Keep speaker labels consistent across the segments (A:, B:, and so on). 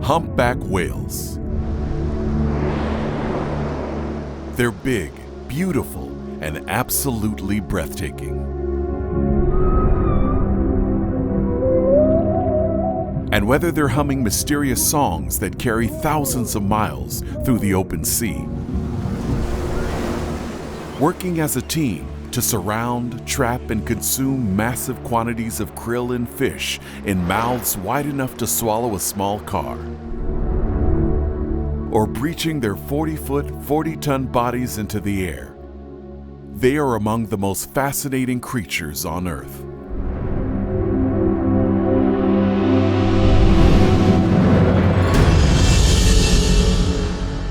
A: Humpback whales. They're big, beautiful, and absolutely breathtaking. And whether they're humming mysterious songs that carry thousands of miles through the open sea, working as a team to surround, trap, and consume massive quantities of krill and fish in mouths wide enough to swallow a small car, or breaching their 40-foot, 40-ton bodies into the air, they are among the most fascinating creatures on Earth.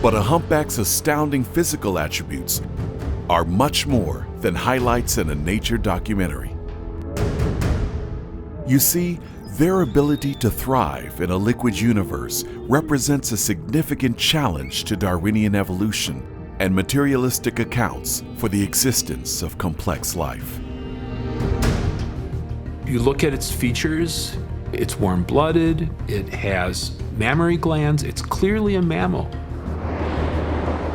A: But a humpback's astounding physical attributes are much more than highlights in a nature documentary. You see, their ability to thrive in a liquid universe represents a significant challenge to Darwinian evolution and materialistic accounts for the existence of complex life.
B: You look at its features, it's warm-blooded, it has mammary glands, it's clearly a mammal.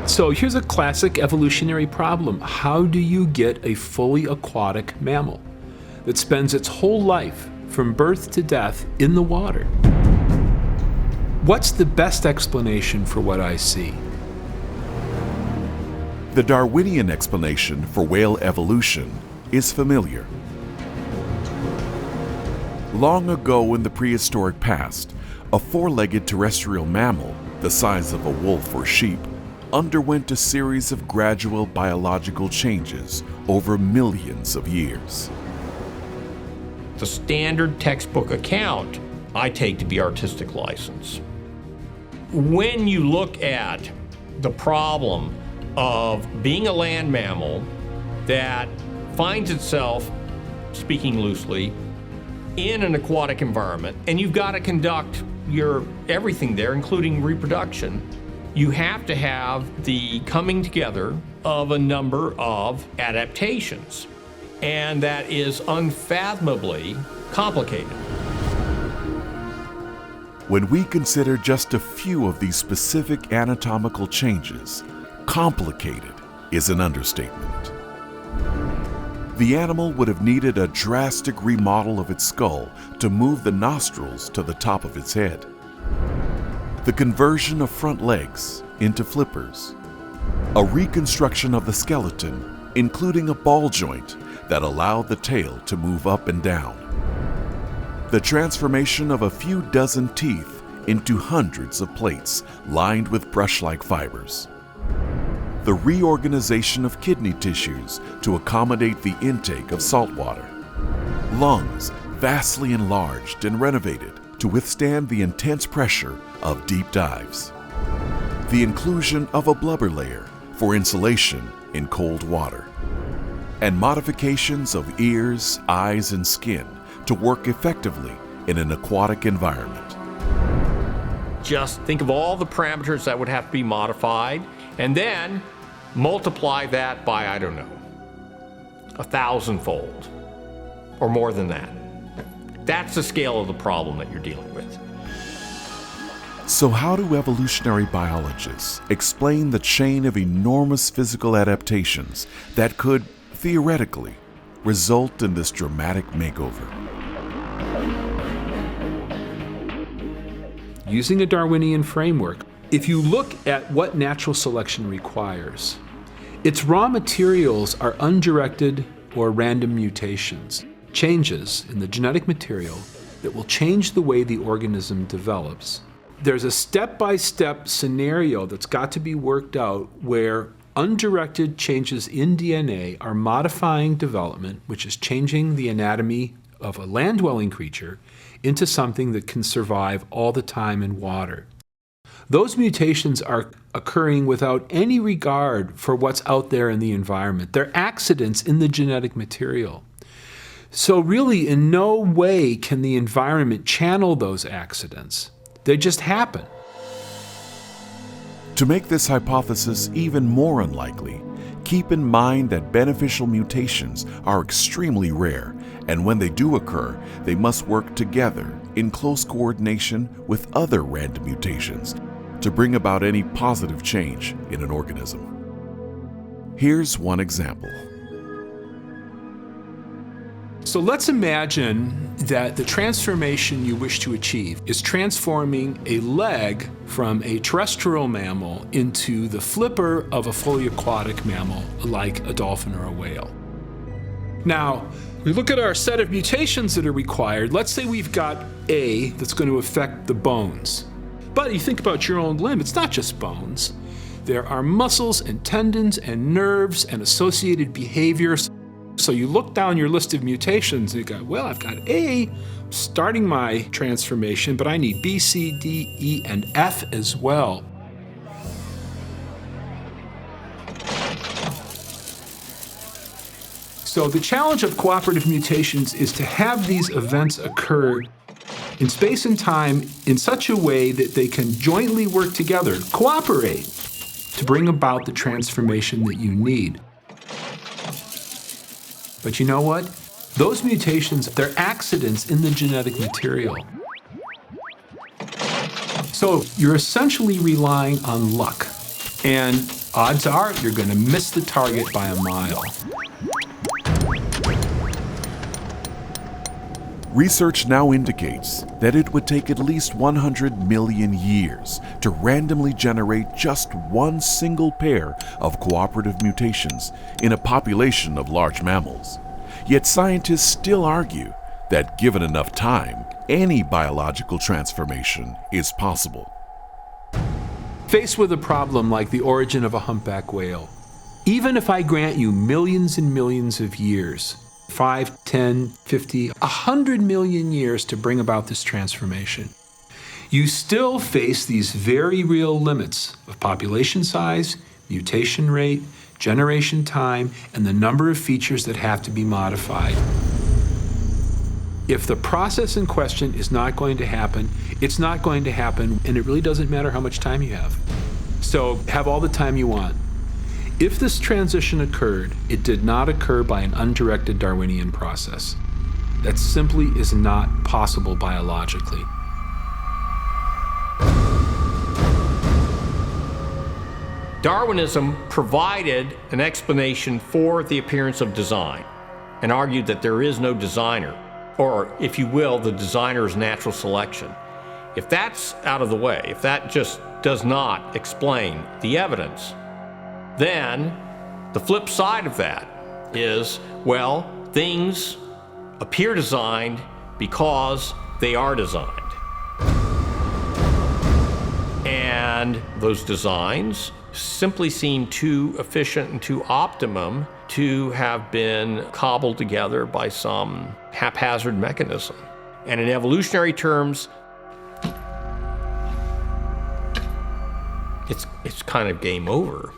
B: So here's a classic evolutionary problem. How do you get a fully aquatic mammal that spends its whole life from birth to death in the water? What's the best explanation for what I see?
A: The Darwinian explanation for whale evolution is familiar. Long ago in the prehistoric past, a four-legged terrestrial mammal, the size of a wolf or sheep, underwent a series of gradual biological changes over millions of years.
C: The standard textbook account I take to be artistic license. When you look at the problem of being a land mammal that finds itself, speaking loosely, in an aquatic environment, and you've got to conduct your everything there, including reproduction, you have to have the coming together of a number of adaptations, and that is unfathomably complicated.
A: When we consider just a few of these specific anatomical changes, complicated is an understatement. The animal would have needed a drastic remodel of its skull to move the nostrils to the top of its head, the conversion of front legs into flippers, a reconstruction of the skeleton, including a ball joint that allowed the tail to move up and down, the transformation of a few dozen teeth into hundreds of plates lined with brush-like fibers, the reorganization of kidney tissues to accommodate the intake of salt water, lungs vastly enlarged and renovated to withstand the intense pressure of deep dives, the inclusion of a blubber layer for insulation in cold water, and modifications of ears, eyes, and skin to work effectively in an aquatic environment.
C: Just think of all the parameters that would have to be modified, and then multiply that by, I don't know, 1,000-fold or more than that. That's the scale of the problem that you're dealing with.
A: So how do evolutionary biologists explain the chain of enormous physical adaptations that could, theoretically, result in this dramatic makeover?
B: Using a Darwinian framework, if you look at what natural selection requires, its raw materials are undirected or random mutations, changes in the genetic material that will change the way the organism develops. There's a step-by-step scenario that's got to be worked out where undirected changes in DNA are modifying development, which is changing the anatomy of a land-dwelling creature into something that can survive all the time in water. Those mutations are occurring without any regard for what's out there in the environment. They're accidents in the genetic material. So really, in no way can the environment channel those accidents. They just happen.
A: To make this hypothesis even more unlikely, Keep in mind that beneficial mutations are extremely rare, and when they do occur, they must work together in close coordination with other random mutations to bring about any positive change in an organism. Here's one example.
B: So let's imagine that the transformation you wish to achieve is transforming a leg from a terrestrial mammal into the flipper of a fully aquatic mammal like a dolphin or a whale. Now, we look at our set of mutations that are required. Let's say we've got A that's going to affect the bones. But you think about your own limb, it's not just bones. There are muscles and tendons and nerves and associated behaviors. So you look down your list of mutations and you go, well, I've got A starting my transformation, but I need B, C, D, E, and F as well. So the challenge of cooperative mutations is to have these events occur in space and time in such a way that they can jointly work together, cooperate, to bring about the transformation that you need. But you know what? Those mutations, they're accidents in the genetic material. So you're essentially relying on luck. And odds are you're going to miss the target by a mile.
A: Research now indicates that it would take at least 100 million years to randomly generate just one single pair of cooperative mutations in a population of large mammals. Yet scientists still argue that given enough time, any biological transformation is possible.
B: Faced with a problem like the origin of a humpback whale, even if I grant you millions and millions of years, 5, 10, 50, 100 million years to bring about this transformation, you still face these very real limits of population size, mutation rate, generation time, and the number of features that have to be modified. If the process in question is not going to happen, it's not going to happen, and it really doesn't matter how much time you have. So have all the time you want. If this transition occurred, it did not occur by an undirected Darwinian process. That simply is not possible biologically.
C: Darwinism provided an explanation for the appearance of design and argued that there is no designer, or if you will, the designer is natural selection. If that's out of the way, if that just does not explain the evidence, then the flip side of that is, well, things appear designed because they are designed. And those designs simply seem too efficient and too optimum to have been cobbled together by some haphazard mechanism. And in evolutionary terms, it's kind of game over.